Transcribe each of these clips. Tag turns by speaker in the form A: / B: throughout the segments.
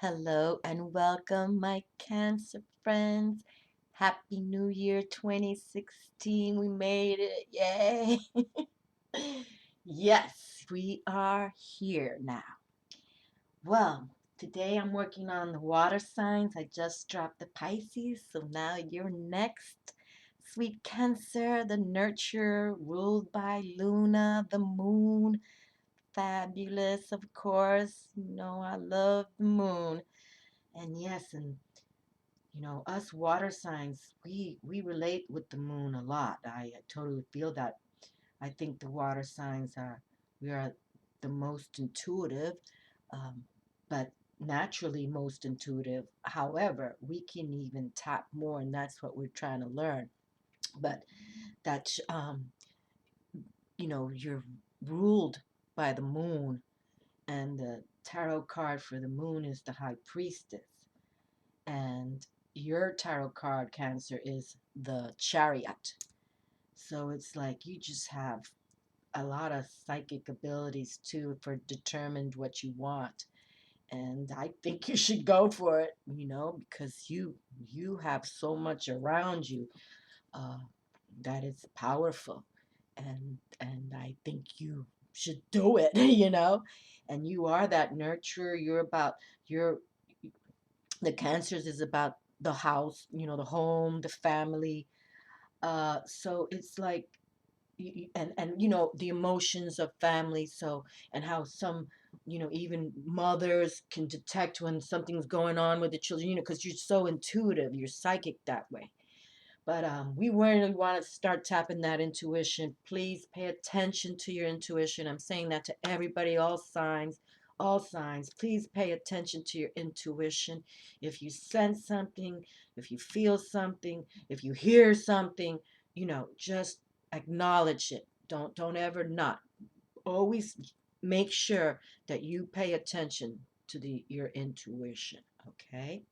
A: Hello and welcome, my Cancer friends. Happy New Year 2016. We made it. Yay. Yes, we are here now. Well, today I'm working on the water signs. I just dropped the Pisces, so now you're next. Sweet Cancer, the nurture ruled by Luna, the moon. Fabulous, of course. I love the moon. And yes, and us water signs, we relate with the moon a lot. I totally feel that. I think the water signs we are the most intuitive, um, but naturally most intuitive. However, we can even tap more, and that's what we're trying to learn. But that you're ruled by the moon, and the tarot card for the moon is the High Priestess. And your tarot card, Cancer, is the Chariot. So it's like you just have a lot of psychic abilities too for determined what you want. And I think you should go for it, because you have so much around you uh, that is powerful. And I think you should do it, And you are that nurturer. You're the Cancers is about the house, the home, the family. So it's like, and the emotions of family. So, and how some, even mothers can detect when something's going on with the children, because you're so intuitive, you're psychic that way. But we really want to start tapping that intuition. Please pay attention to your intuition. I'm saying that to everybody, all signs, all signs. Please pay attention to your intuition. If you sense something, if you feel something, if you hear something, just acknowledge it. Don't ever not. Always make sure that you pay attention to your intuition. Okay.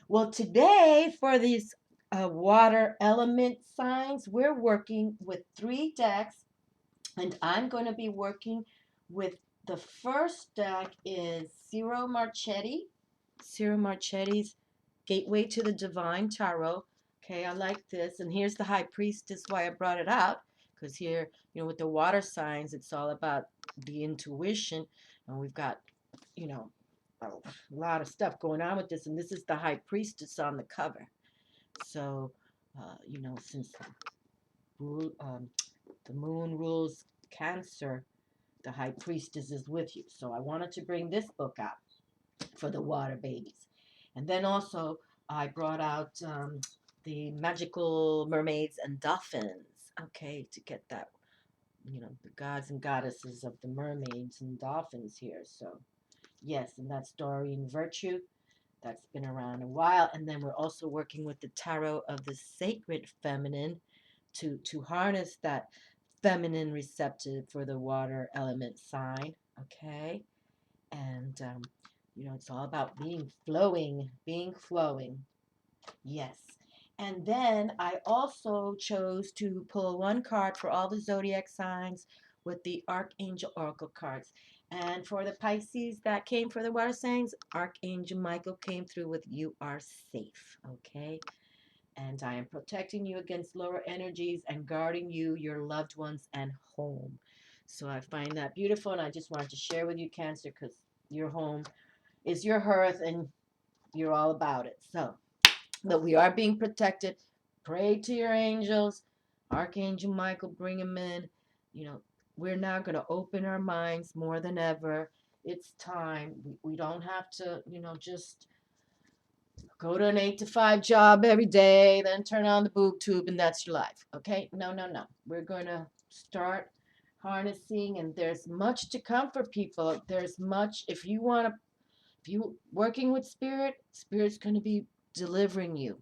A: Well, today for these water element signs, we're working with 3 decks, and I'm going to be working with the first deck is Ciro Marchetti. Ciro Marchetti's Gateway to the Divine Tarot. Okay, I like this. And here's the High Priestess, why I brought it out. Because here, with the water signs, it's all about the intuition. And we've got, you know, a lot of stuff going on with this. And this is the High Priestess on the cover. So, since the moon rules Cancer, the High Priestess is with you. So I wanted to bring this book out for the water babies. And then also I brought out the magical mermaids and dolphins, okay, to get that, the gods and goddesses of the mermaids and dolphins here. So yes, and that's Doreen Virtue. That's been around a while. And then we're also working with the tarot of the sacred feminine to harness that feminine receptive for the water element sign, okay? And it's all about being flowing. Yes. And then I also chose to pull one card for all the zodiac signs with the Archangel Oracle cards. And for the Pisces that came for the water signs, Archangel Michael came through with "You are safe," okay? And I am protecting you against lower energies and guarding you, your loved ones, and home. So I find that beautiful, and I just wanted to share with you, Cancer, because your home is your hearth, and you're all about it. So, but we are being protected. Pray to your angels. Archangel Michael, bring him in. We're now going to open our minds more than ever. It's time. We don't have to, just go to an 8 to 5 job every day, then turn on the boob tube, and that's your life. Okay? No, no, no. We're going to start harnessing, and there's much to come for people. There's much. If you working with spirit's going to be delivering you,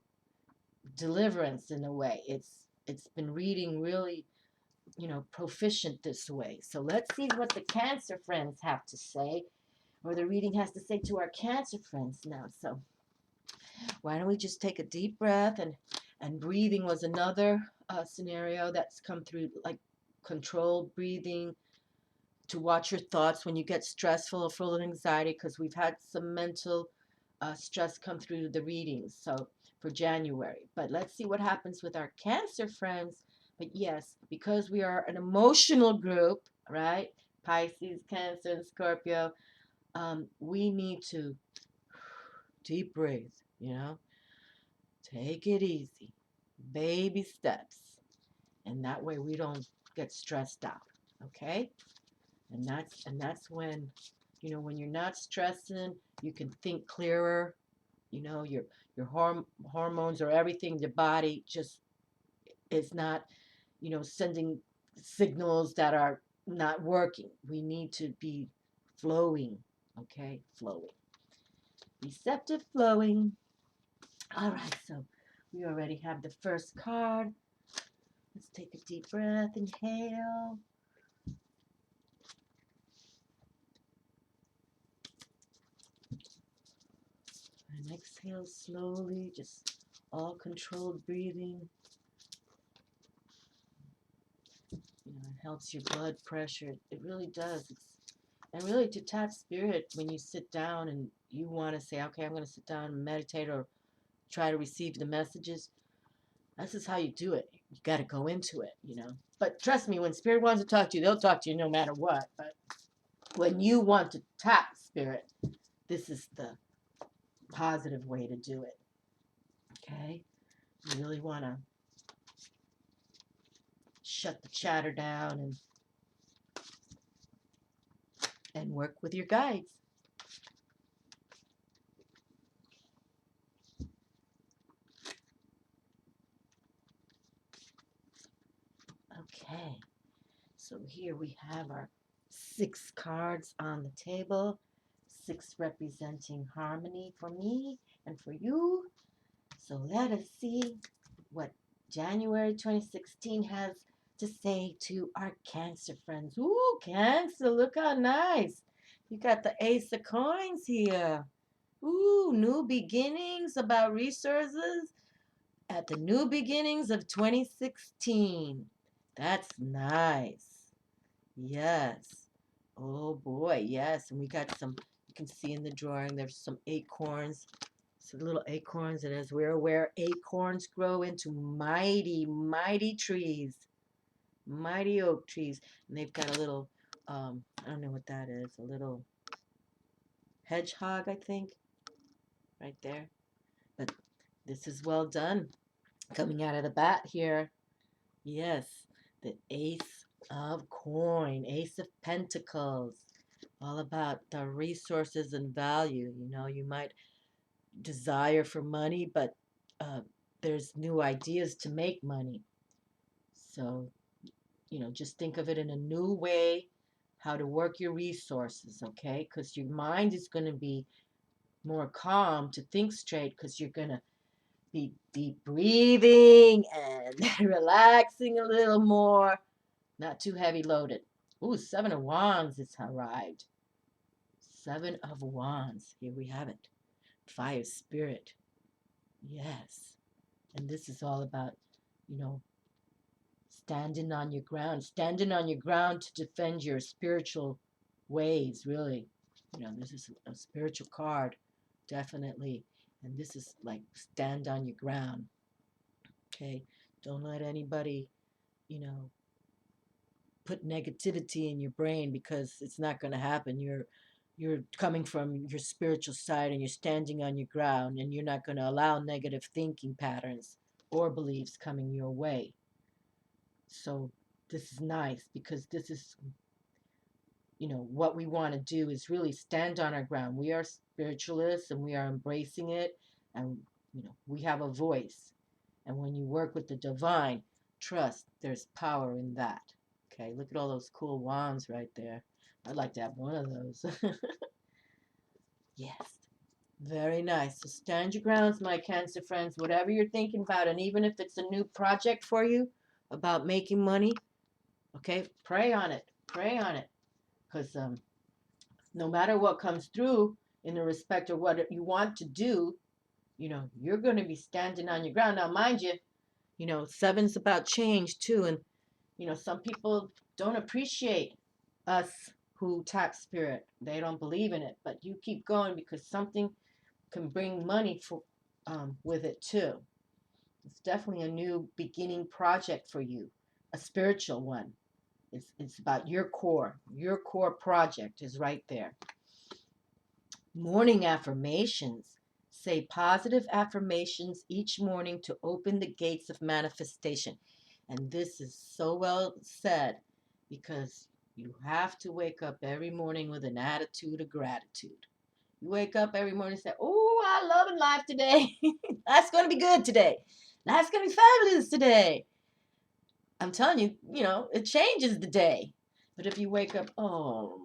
A: deliverance in a way. It's been reading really, proficient this way. So let's see what the Cancer friends have to say, or the reading has to say to our Cancer friends now. So why don't we just take a deep breath, and breathing was another scenario that's come through, like controlled breathing, to watch your thoughts when you get stressful or full of anxiety, because we've had some mental stress come through the readings. So for January. But let's see what happens with our Cancer friends. But yes, because we are an emotional group, right? Pisces, Cancer, and Scorpio, we need to deep breathe, take it easy, baby steps, and that way we don't get stressed out, okay? And that's when, when you're not stressing, you can think clearer. Your hormones or everything, the body just is not, sending signals that are not working. We need to be flowing, okay? Flowing. Receptive flowing. All right, so we already have the first card. Let's take a deep breath, inhale. And exhale slowly, just all controlled breathing. It helps your blood pressure. It really does. And really to tap spirit when you sit down and you want to say, okay, I'm going to sit down and meditate or try to receive the messages. This is how you do it. You got to go into it, But trust me, when spirit wants to talk to you, they'll talk to you no matter what. But when you want to tap spirit, this is the positive way to do it. Okay? You really want to shut the chatter down and work with your guides. Okay, so here we have our 6 cards on the table, 6 representing harmony for me and for you. So let us see what January 2016 has to say to our Cancer friends. Ooh, Cancer, look how nice. You got the Ace of Coins here. Ooh, new beginnings, about resources at the new beginnings of 2016. That's nice. Yes. Oh boy, yes. And we got some, you can see in the drawing, there's some acorns. So little acorns, and as we're aware, acorns grow into mighty, mighty trees. Mighty oak trees. And they've got a little, I don't know what that is, a little hedgehog, I think, right there. But this is well done. Coming out of the bat here. Yes, the Ace of Coin, Ace of Pentacles, all about the resources and value. You might desire for money, but there's new ideas to make money. So, just think of it in a new way, how to work your resources, okay? Because your mind is going to be more calm to think straight, because you're going to be deep breathing and relaxing a little more. Not too heavy loaded. Ooh, 7 of Wands has arrived. 7 of Wands. Here we have it. Fire spirit. Yes. And this is all about, standing on your ground. Standing on your ground to defend your spiritual ways, really. This is a spiritual card, definitely. And this is like stand on your ground. Okay? Don't let anybody, put negativity in your brain, because it's not going to happen. You're coming from your spiritual side and you're standing on your ground, and you're not going to allow negative thinking patterns or beliefs coming your way. So this is nice, because this is, what we want to do is really stand on our ground. We are spiritualists and we are embracing it, and we have a voice. And when you work with the divine, trust there's power in that. Okay, look at all those cool wands right there. I'd like to have one of those. Yes, very nice. So stand your grounds, my Cancer friends, whatever you're thinking about. And even if it's a new project for you about making money, okay, pray on it. Pray on it. Because no matter what comes through in the respect of what you want to do, you're going to be standing on your ground. Now, mind you, 7's about change too. And some people don't appreciate us who tap spirit. They don't believe in it, but you keep going, because something can bring money for with it too. It's definitely a new beginning project for you, a spiritual one. It's about your core. Your core project is right there. Morning affirmations. Say positive affirmations each morning to open the gates of manifestation. And this is so well said because you have to wake up every morning with an attitude of gratitude. You wake up every morning and say, "Oh, I love life today. That's going to be good today. That's going to be fabulous today." I'm telling you, it changes the day. But if you wake up, oh,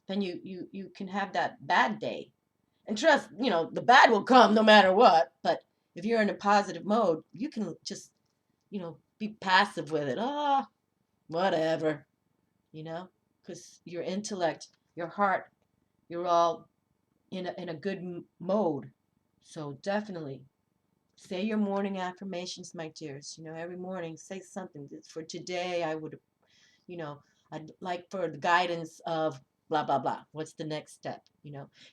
A: then you can have that bad day. And trust, the bad will come no matter what. But if you're in a positive mode, you can just, be passive with it. Oh, whatever, because your intellect, your heart, you're all in a good mode. So definitely say your morning affirmations, my dears. Every morning say something. For today, you know, I'd like for the guidance of blah, blah, blah. What's the next step,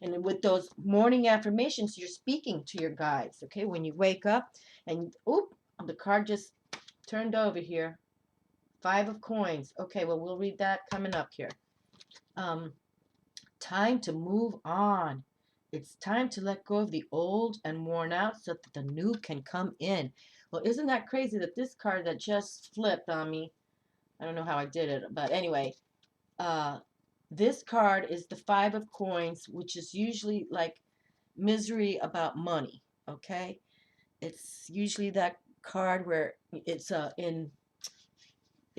A: And with those morning affirmations, you're speaking to your guides, okay? When you wake up and, oop, the card just turned over here. 5 of coins. Okay, well, we'll read that coming up here. Time to move on. It's time to let go of the old and worn out so that the new can come in. Well, isn't that crazy that this card that just flipped on me, I don't know how I did it, but anyway, this card is the 5 of coins, which is usually like misery about money, okay? It's usually that card where it's in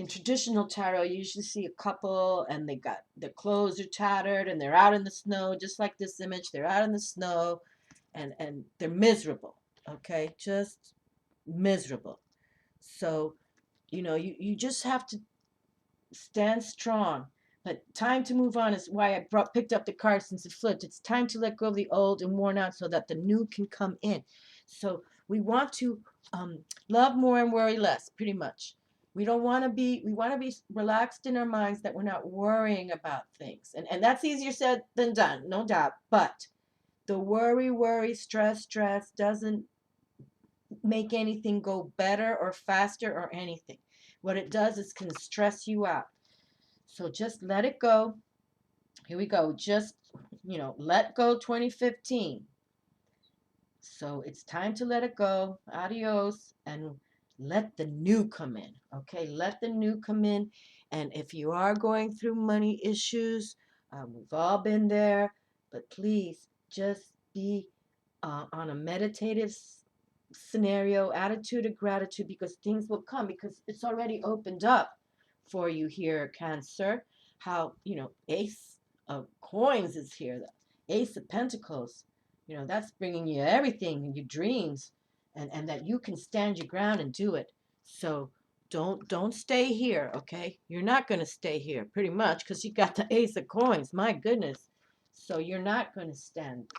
A: traditional tarot, you usually see a couple and they got their clothes are tattered and they're out in the snow, just like this image. They're out in the snow and they're miserable, okay? Just miserable. So, you just have to stand strong. But time to move on is why I picked up the card since it flipped. It's time to let go of the old and worn out so that the new can come in. So we want to love more and worry less, pretty much. We want to be relaxed in our minds that we're not worrying about things. And that's easier said than done, no doubt. But the worry, stress doesn't make anything go better or faster or anything. What it does is can stress you out. So just let it go. Here we go. Just, let go 2015. So it's time to let it go. Adios. And let the new come in. Okay, let the new come in. And if you are going through money issues, we've all been there, but please just be on a meditative scenario, attitude of gratitude, because things will come, because it's already opened up for you here, Cancer. How, Ace of Coins is here, the Ace of Pentacles. That's bringing you everything in your dreams, and that you can stand your ground and do it. So don't stay here, okay? You're not going to stay here, pretty much, because you got the Ace of Coins. My goodness. So you're not going to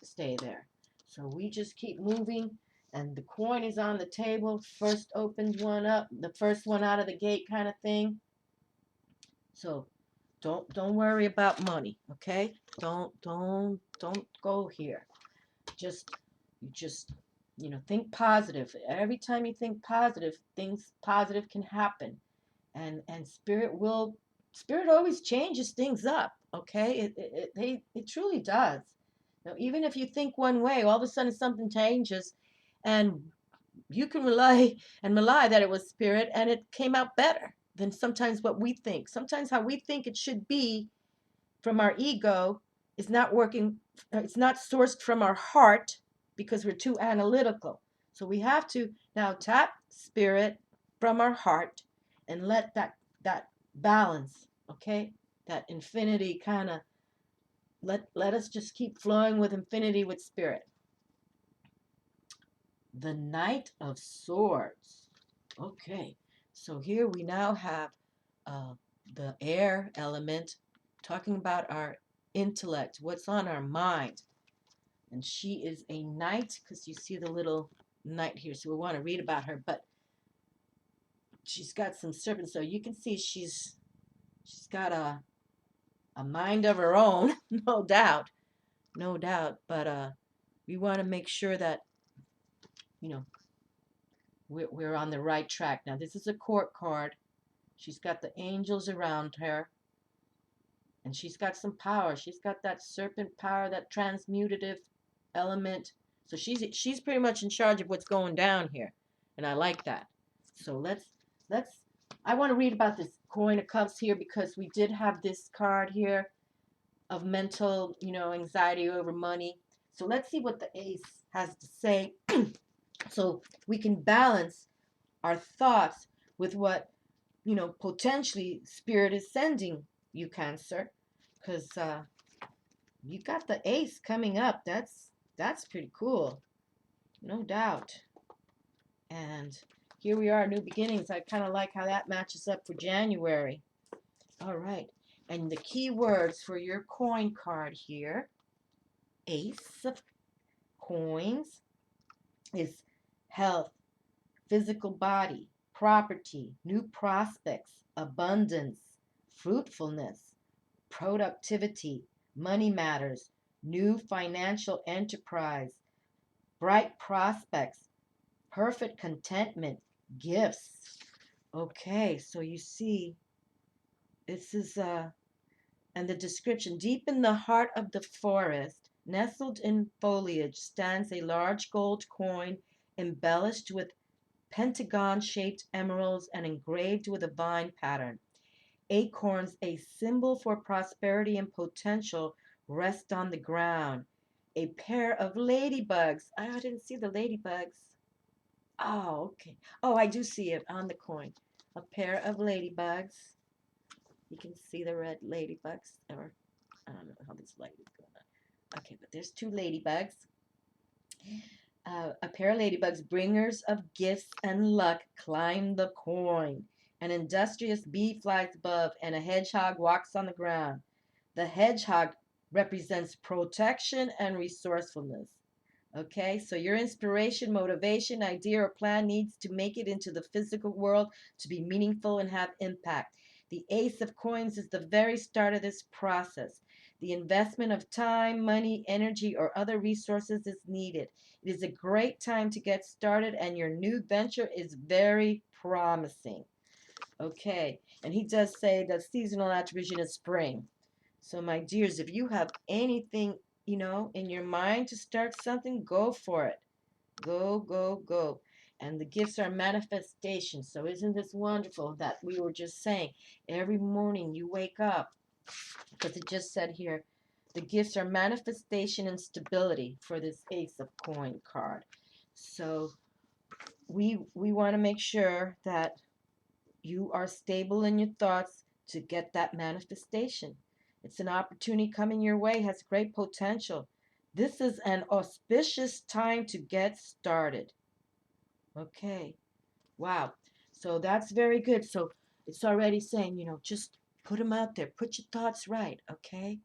A: stay there. So we just keep moving, and the coin is on the table. First opened one up, the first one out of the gate, kind of thing. So don't worry about money, okay? Don't go here. You just think positive. Every time you think positive, things positive can happen, and spirit always changes things up, okay? It truly does. Even if you think one way, all of a sudden something changes, and you can rely that it was spirit and it came out better than sometimes what we think. Sometimes how we think it should be from our ego is not working. It's not sourced from our heart because we're too analytical. So we have to now tap spirit from our heart and let that balance, okay, that infinity kind of let us just keep flowing with infinity with spirit. The Knight of Swords. Okay, so here we now have the air element talking about our intellect, what's on our mind. And she is a knight, because you see the little knight here, so we want to read about her. But she's got some serpents, so you can see she's got a mind of her own, no doubt. no doubt. But we want to make sure that, you know, we're on the right track. Now, this is a court card. She's got the angels around her, and she's got some power. She's got that serpent power, that transmutative element. So she's pretty much in charge of what's going down here, and I like that. So let's. I want to read about this coin of cups here because we did have this card here of mental, anxiety over money. So let's see what the ace has to say, so we can balance our thoughts with what potentially spirit is sending you, Cancer, because you got the ace coming up. That's pretty cool, no doubt. And here we are, new beginnings. I kind of like how that matches up for January. All right, and the key words for your coin card here, ace of coins, is health, physical body, property, new prospects, abundance, fruitfulness, productivity, money matters, new financial enterprise, bright prospects, perfect contentment, gifts. Okay, so you see, this is and the description: deep in the heart of the forest, nestled in foliage, stands a large gold coin embellished with pentagon-shaped emeralds and engraved with a vine pattern. Acorns, a symbol for prosperity and potential, rest on the ground. A pair of ladybugs. Oh, I didn't see the ladybugs. Oh, okay. Oh, I do see it on the coin. A pair of ladybugs. You can see the red ladybugs. Or, I don't know how this light is going on. Okay, but there's two ladybugs. A pair of ladybugs, bringers of gifts and luck, climb the coin. An industrious bee flies above, and a hedgehog walks on the ground. The hedgehog represents protection and resourcefulness. Okay, so your inspiration, motivation, idea, or plan needs to make it into the physical world to be meaningful and have impact. The Ace of Coins is the very start of this process. The investment of time, money, energy, or other resources is needed. It is a great time to get started, and your new venture is very promising. Okay, and he does say that seasonal attribution is spring. So, my dears, if you have anything, in your mind to start something, go for it. Go, go, go. And the gifts are manifestations. So, isn't this wonderful that we were just saying every morning you wake up? Because it just said here, the gifts are manifestation and stability for this Ace of Coin card. So, we want to make sure that you are stable in your thoughts to get that manifestation. It's an opportunity coming your way, has great potential. This is an auspicious time to get started. Okay. Wow. So that's very good. So it's already saying, just put them out there. Put your thoughts right. Okay.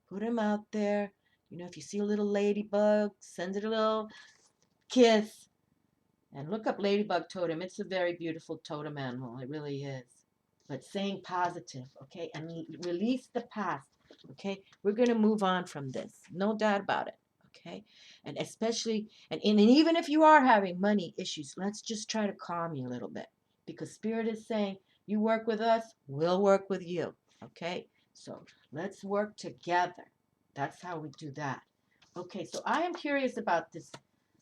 A: Put them out there. If you see a little ladybug, send it a little kiss. And look up ladybug totem. It's a very beautiful totem animal. It really is. But saying positive, okay, and release the past, okay. We're going to move on from this, no doubt about it, okay. And especially, and even if you are having money issues, let's just try to calm you a little bit, because Spirit is saying, you work with us, we'll work with you, okay. So let's work together. That's how we do that. Okay, so I am curious about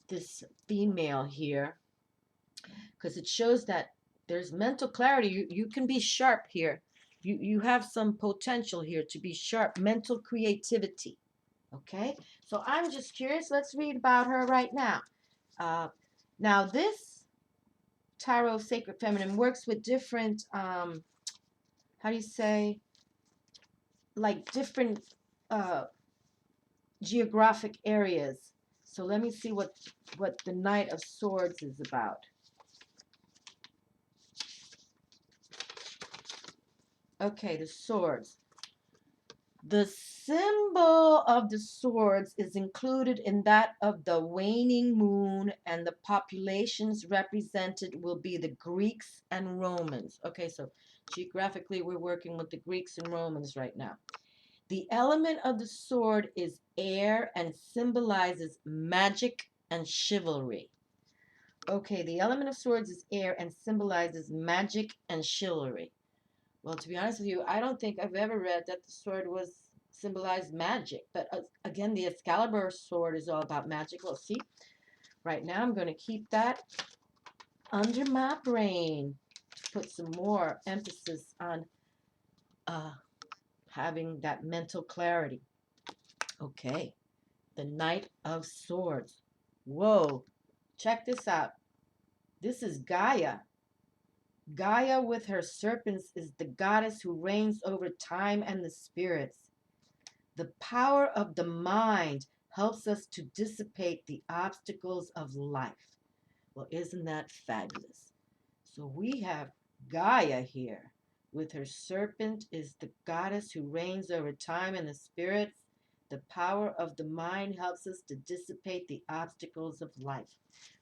A: this female here, because it shows that there's mental clarity. You can be sharp here. You have some potential here to be sharp, mental creativity. Okay, so I'm just curious. Let's read about her right now. Now this Tarot Sacred Feminine works with different, how do you say, like different geographic areas. So let me see what the Knight of Swords is about. Okay, the swords. The symbol of the swords is included in that of the waning moon, and the populations represented will be the Greeks and Romans. Okay, so geographically, we're working with the Greeks and Romans right now. The element of the sword is air and symbolizes magic and chivalry. Okay, the element of swords is air and symbolizes magic and chivalry. Well, to be honest with you, I don't think I've ever read that the sword was symbolized magic. But again, the Excalibur sword is all about magic. Well, see, right now I'm going to keep that under my brain to put some more emphasis on uh, having that mental clarity. Okay, the Knight of Swords. Whoa, check this out. This is Gaia. Gaia with her serpents is the goddess who reigns over time and the spirits. The power of the mind helps us to dissipate the obstacles of life. Well, isn't that fabulous? So we have Gaia here. With her serpent is the goddess who reigns over time and the spirits. The power of the mind helps us to dissipate the obstacles of life.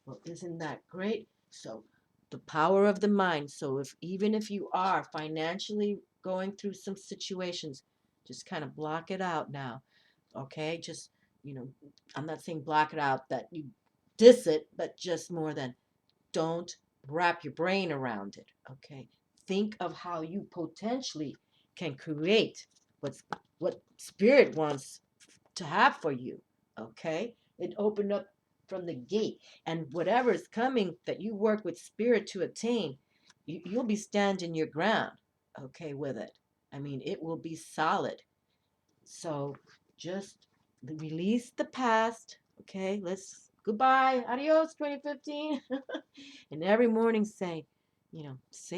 A: Well, isn't that great? So the power of the mind. So even if you are financially going through some situations, just kind of block it out now. Okay? Just, I'm not saying block it out that you diss it, but just more than don't wrap your brain around it. Okay? Think of how you potentially can create what spirit wants to have for you. Okay? It opened up from the gate, and whatever is coming that you work with spirit to attain, you'll be standing your ground, okay, with it. I mean, it will be solid. So just release the past. Okay, let's goodbye, adios 2015. And every morning say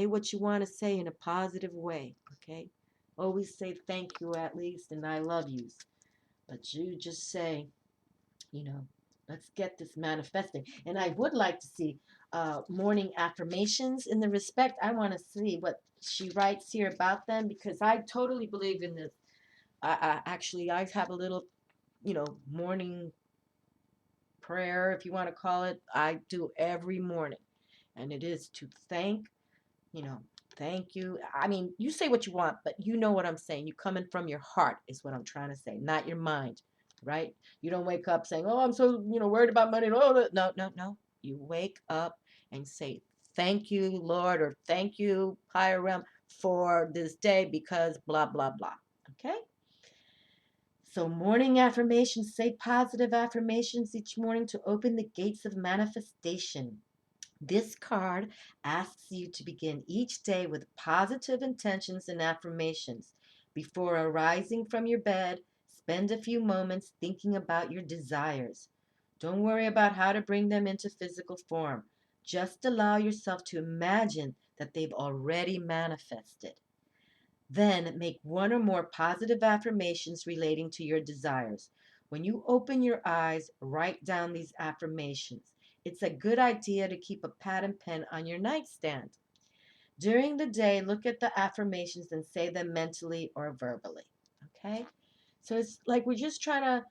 A: what you want to say in a positive way. Okay, always say thank you at least and I love yous. But you just say, you know, let's get this manifesting. And I would like to see morning affirmations in the respect. I want to see what she writes here about them because I totally believe in this. I have a little, morning prayer, if you want to call it. I do every morning, and it is to you know, thank you. I mean, you say what you want, but you know what I'm saying. You coming from your heart is what I'm trying to say, not your mind, right? You don't wake up saying, "Oh, I'm so worried about money." Oh, no, no, no. You wake up and say, "Thank you, Lord," or "Thank you, higher realm, for this day because blah blah blah." Okay. So, morning affirmations, say positive affirmations each morning to open the gates of manifestation. This card asks you to begin each day with positive intentions and affirmations. Before arising from your bed, spend a few moments thinking about your desires. Don't worry about how to bring them into physical form. Just allow yourself to imagine that they've already manifested. Then make one or more positive affirmations relating to your desires. When you open your eyes, write down these affirmations. It's a good idea to keep a pad and pen on your nightstand. During the day, look at the affirmations and say them mentally or verbally. Okay? So it's like we're just trying to,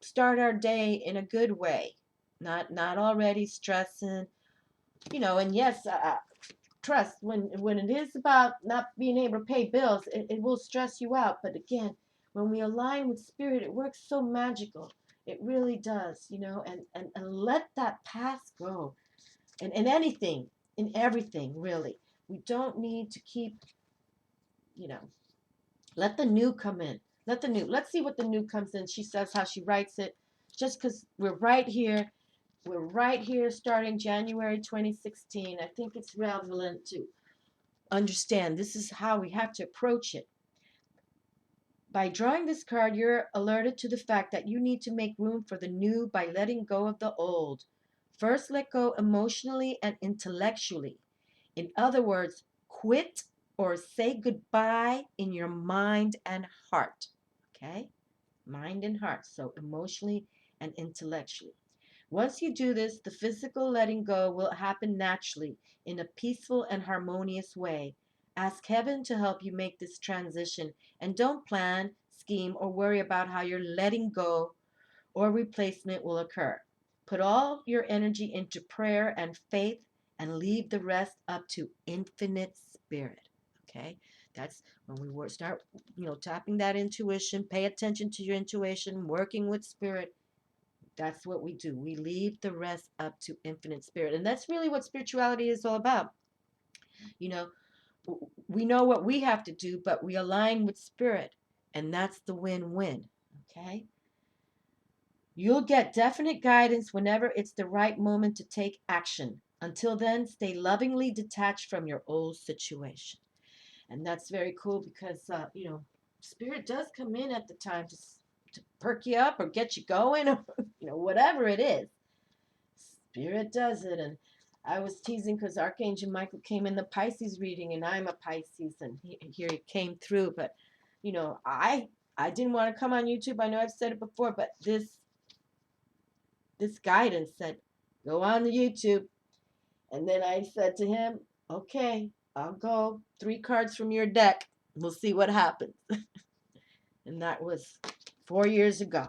A: start our day in a good way. Not already stressing, and yes, trust when it is about not being able to pay bills, it will stress you out. But again, when we align with spirit, it works so magical. It really does, and let that past go. And anything, in everything, really. We don't need to keep, you know, let the new come in. Let the new, let's see what the new comes in. She says how she writes it. Just because we're right here starting January 2016. I think it's relevant to understand this is how we have to approach it. By drawing this card, you're alerted to the fact that you need to make room for the new by letting go of the old. First, let go emotionally and intellectually. In other words, quit or say goodbye in your mind and heart. Okay? Mind and heart. So, emotionally and intellectually. Once you do this, the physical letting go will happen naturally in a peaceful and harmonious way. Ask heaven to help you make this transition and don't plan, scheme, or worry about how your letting go or replacement will occur. Put all your energy into prayer and faith and leave the rest up to infinite spirit. Okay? That's when we start, tapping that intuition. Pay attention to your intuition, working with spirit. That's what we do. We leave the rest up to infinite spirit. And that's really what spirituality is all about. You know, we know what we have to do, but we align with spirit. And that's the win-win. Okay? You'll get definite guidance whenever it's the right moment to take action. Until then, stay lovingly detached from your old situation. And that's very cool because, spirit does come in at the time to perk you up or get you going or, whatever it is. Spirit does it. And I was teasing because Archangel Michael came in the Pisces reading, and I'm a Pisces, and here he came through. But, I didn't want to come on YouTube. I know I've said it before, but this guidance said, go on the YouTube. And then I said to him, okay, I'll go 3 cards from your deck. We'll see what happens. And that was 4 years ago.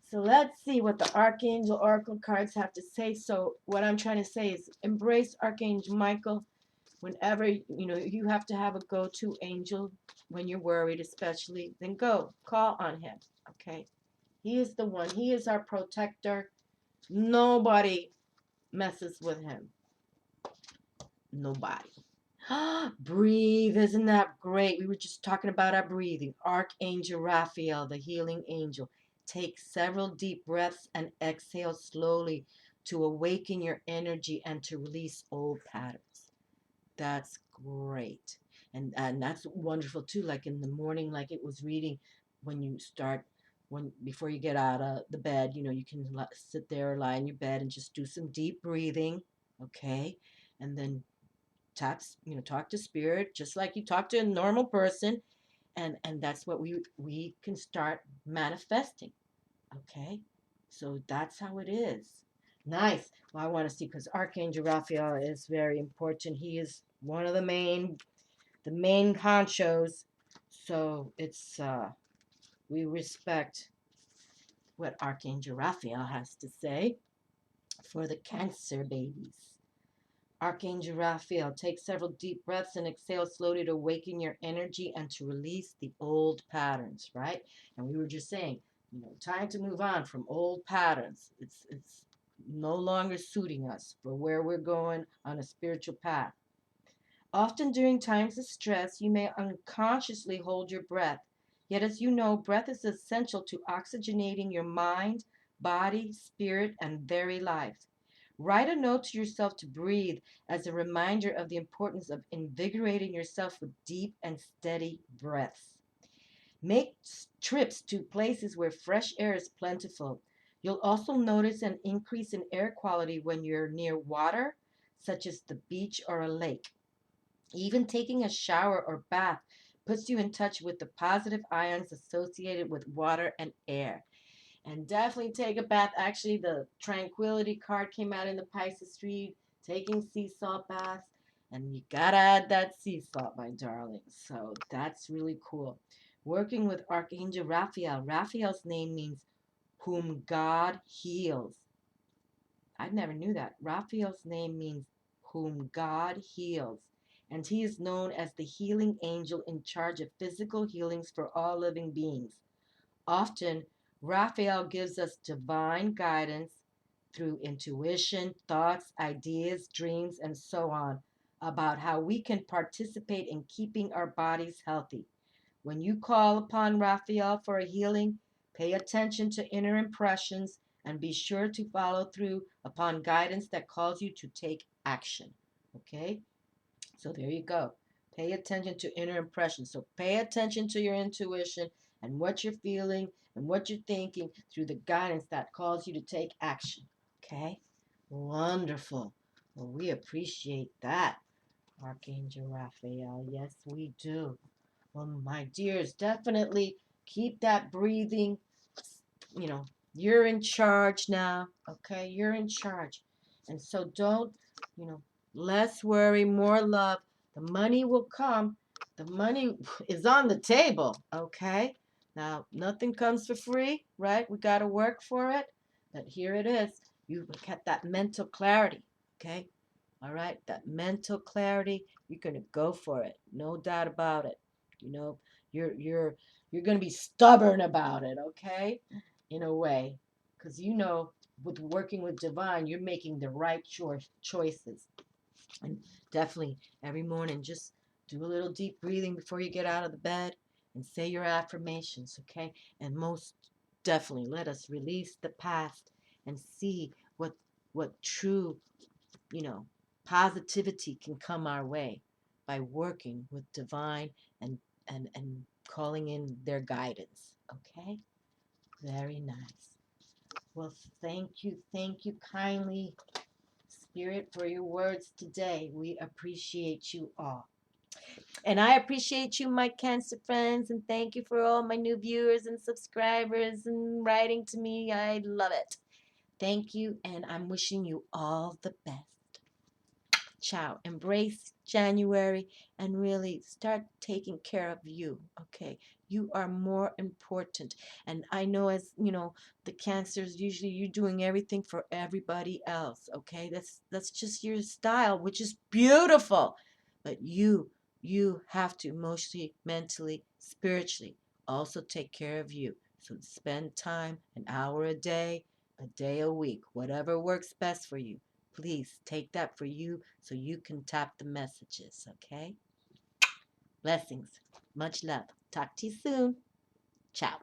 A: So let's see what the Archangel Oracle cards have to say. So what I'm trying to say is embrace Archangel Michael. Whenever, you have to have a go-to angel when you're worried, especially, then go. Call on him, okay? He is the one. He is our protector. Nobody messes with him. Nobody. Breathe. Isn't that great? We were just talking about our breathing. Archangel Raphael, the healing angel. Take several deep breaths and exhale slowly to awaken your energy and to release old patterns. That's great. And that's wonderful too. Like in the morning, like it was reading, before you get out of the bed, you can sit there or lie in your bed and just do some deep breathing, okay? And then talk to spirit just like you talk to a normal person, and that's what we can start manifesting, okay? So that's how it is. Nice. Well, I want to see, because Archangel Raphael is very important. He is one of the main honchos. So it's we respect what Archangel Raphael has to say for the Cancer babies. Archangel Raphael, take several deep breaths and exhale slowly to awaken your energy and to release the old patterns, right? And we were just saying, time to move on from old patterns. It's no longer suiting us for where we're going on a spiritual path. Often during times of stress, you may unconsciously hold your breath. Yet, as you know, breath is essential to oxygenating your mind, body, spirit, and very life. Write a note to yourself to breathe as a reminder of the importance of invigorating yourself with deep and steady breaths. Make trips to places where fresh air is plentiful. You'll also notice an increase in air quality when you're near water, such as the beach or a lake. Even taking a shower or bath puts you in touch with the positive ions associated with water and air. And definitely take a bath. Actually, the Tranquility card came out in the Pisces read, taking sea salt baths. And you gotta add that sea salt, my darling. So that's really cool. Working with Archangel Raphael. Raphael's name means whom God heals. I never knew that. Raphael's name means whom God heals. And he is known as the healing angel in charge of physical healings for all living beings. Often, Raphael gives us divine guidance through intuition, thoughts, ideas, dreams, and so on about how we can participate in keeping our bodies healthy. When you call upon Raphael for a healing, pay attention to inner impressions and be sure to follow through upon guidance that calls you to take action. Okay? So there you go. Pay attention to inner impressions. So pay attention to your intuition and what you're feeling and what you're thinking through the guidance that calls you to take action. Okay? Wonderful. Well, we appreciate that, Archangel Raphael. Yes, we do. Well, my dears, definitely keep that breathing. You're in charge now. Okay? You're in charge. And so don't, less worry, more love. The money will come. The money is on the table, okay? Now, nothing comes for free, right? We got to work for it. But here it is. You get that mental clarity, okay? All right? That mental clarity. you're gonna go for it. No doubt about it. You know, you're gonna be stubborn about it, okay? In a way, because you know, with working with divine, you're making the right choices. And definitely every morning, just do a little deep breathing before you get out of the bed and say your affirmations, okay? And most definitely let us release the past and see what true, you know, positivity can come our way by working with divine and and calling in their guidance, okay? Very nice. Well, thank you kindly, Spirit, for your words today. We appreciate you all. And I appreciate you, my Cancer friends, and thank you for all my new viewers and subscribers and writing to me. I love it. Thank you, and I'm wishing you all the best. Ciao. Embrace January and really start taking care of you, okay? You are more important. And I know, as you know, the Cancers, usually you're doing everything for everybody else, okay? That's just your style, which is beautiful. But you have to emotionally, mentally, spiritually also take care of you. So spend time, an hour a day a week, whatever works best for you. Please take that for you so you can tap the messages, okay? Blessings. Much love. Talk to you soon. Ciao.